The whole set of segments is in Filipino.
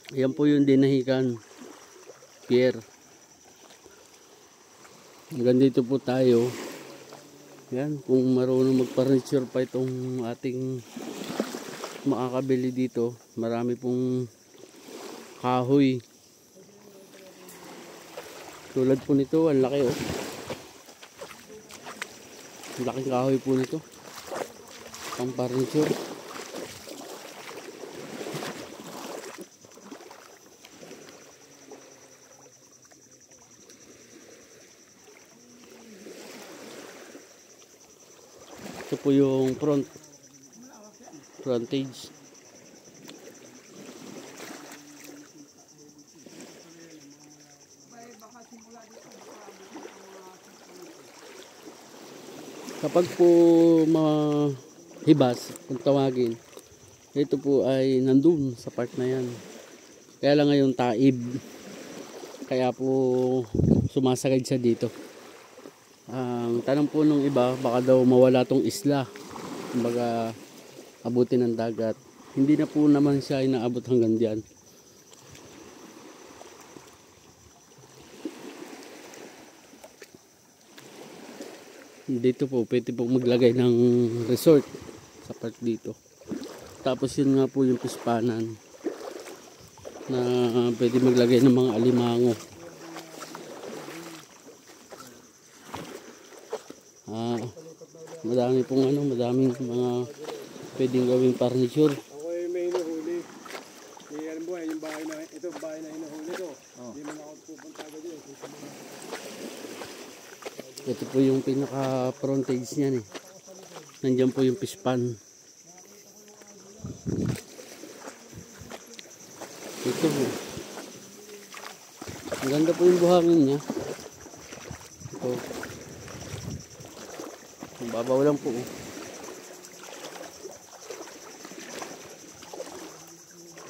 Ayan po yung dinahikan pier. Hanggang dito po tayo. Yan, kung marunong mag-furniture pa itong ating makakabili dito, marami pong kahoy. Tulad po nito, ang laki oh. Ang laking kahoy po nito. Pang furniture. Ito po yung frontage. Kapag po mahibas, kung tawagin, ito po ay nandun sa part na yan. Kaya lang ngayon taib. Kaya po sumasagad siya dito. Ang tanong po nung iba, baka daw mawala tong isla. Kumbaga, abutin ng dagat. Hindi na po naman siya inaabot hanggang diyan. Dito po, pwede po maglagay ng resort sa part dito. Tapos yun nga po yung pispanan na pwede maglagay ng mga alimango. Madami pong madaming mga pwedeng gawing furniture. Ako ay may hinuhuli. Yan po yung bahay na ito, bahay na hinuhuli ko. Hindi mo na ako pupunta agad yun. Ito po yung pinaka frontage niyan eh. Nandiyan po yung pispan. Ito po. Ang ganda po yung buhangin niya. Ito. Babaw lang po.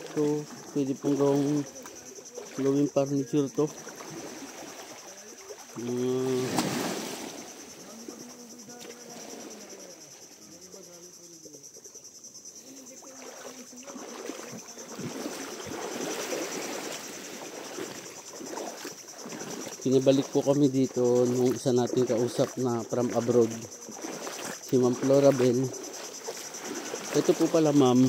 Ito, pwede pong gawing furniture to. Pinabalik po kami dito nung isa nating kausap na from abroad, si Ma'am Florabel. Ito po pala ma'am,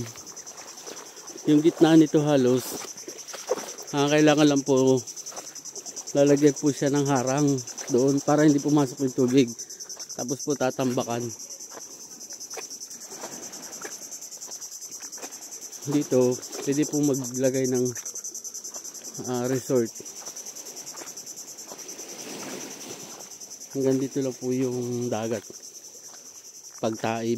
yung gitna nito halos, kailangan lang po lalagyan po siya ng harang doon para hindi pumasok yung tubig. Tapos po tatambakan. Dito, pwede po maglagay ng resort. Hanggang dito lang po yung dagat pagtaib.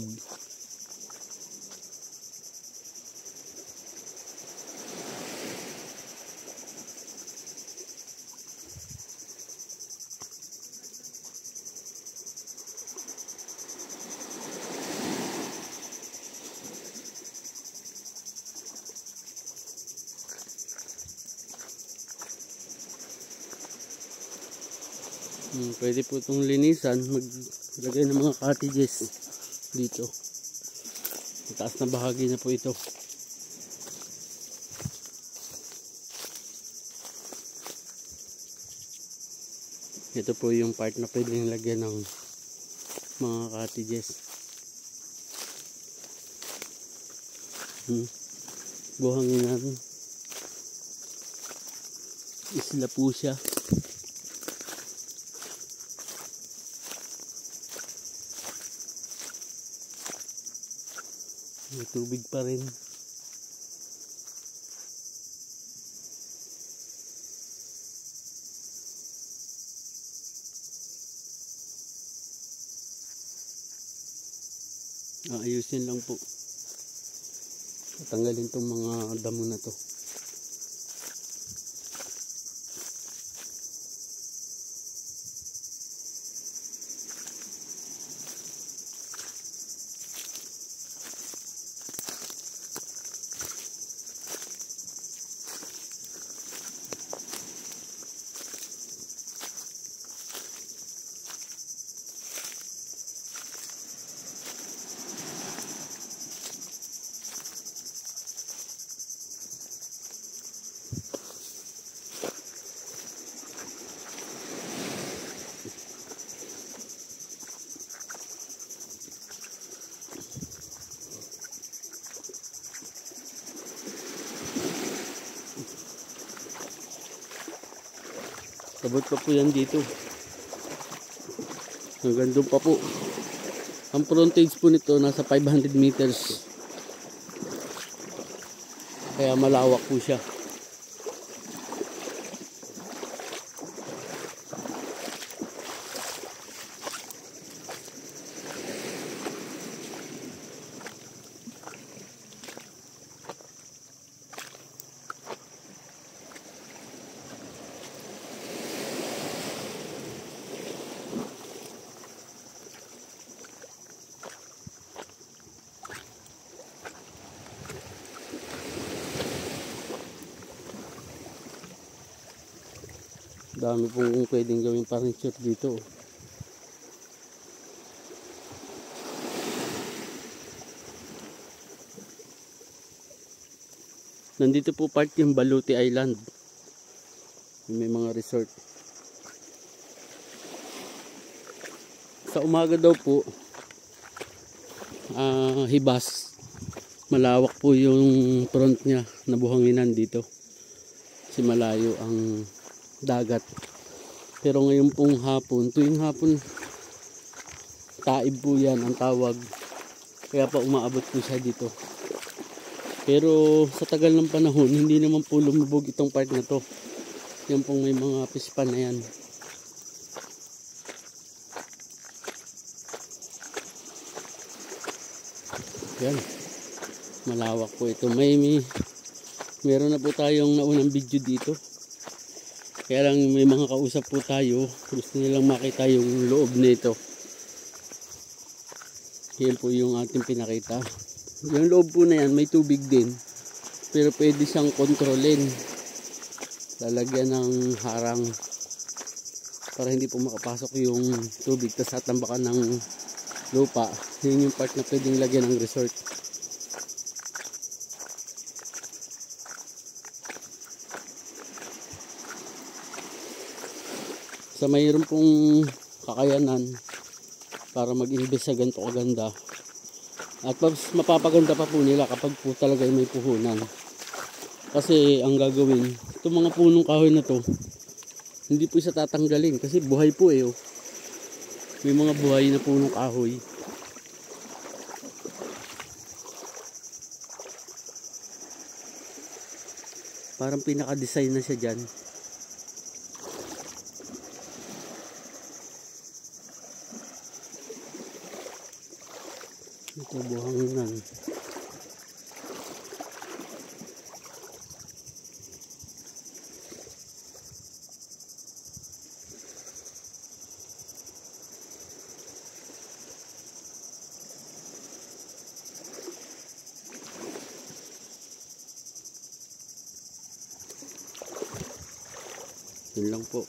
Pwede po itong linisan, maglagay ng mga cottages dito. Mataas na bahagi na po ito. Ito po yung part na pwedeng lagyan ng mga cottages. Buhanginan. Isla po siya. May tubig pa rin. Ayusin lang po. Tanggalin tong mga damo na to. Abot pa po yan dito. Hanggang doon pa po. Ang frontage po nito nasa 500 meters. Kaya malawak po siya. Dami pong pwedeng gawing furniture dito. Nandito po part yung Baluti Island. May mga resort. Sa umaga daw po, hibas. Malawak po yung front niya na buhanginan dito. Kasi malayo ang dagat. Pero ngayon pong hapon, tuwing hapon, taib po yan ang tawag. Kaya pa umaabot po siya dito. Pero sa tagal ng panahon, hindi naman po lumubog itong part na to. Yan pong may mga pispan na yan. Yan. Malawak po ito. Meron na po tayong naunang video dito. Kaya lang may mga kausap po tayo. Gusto nilang makita yung loob nito. Yan po yung ating pinakita. Yung loob po na yan may tubig din. Pero pwede siyang kontrolin. Lalagyan ng harang. Para hindi po makapasok yung tubig. Tapos tatambakan ng lupa. Yun yung part na pwedeng lagyan ng resort. Sa mayroon pong kakayanan para mag-invest sa ganito kaganda at mapapaganda pa po nila kapag po talaga may puhunan. Kasi ang gagawin, itong mga punong kahoy na to hindi po isa tatanggalin kasi buhay po oh. May mga buhay na punong kahoy. Parang pinaka-design na siya dyan. Ito buhanginan. Yun lang po.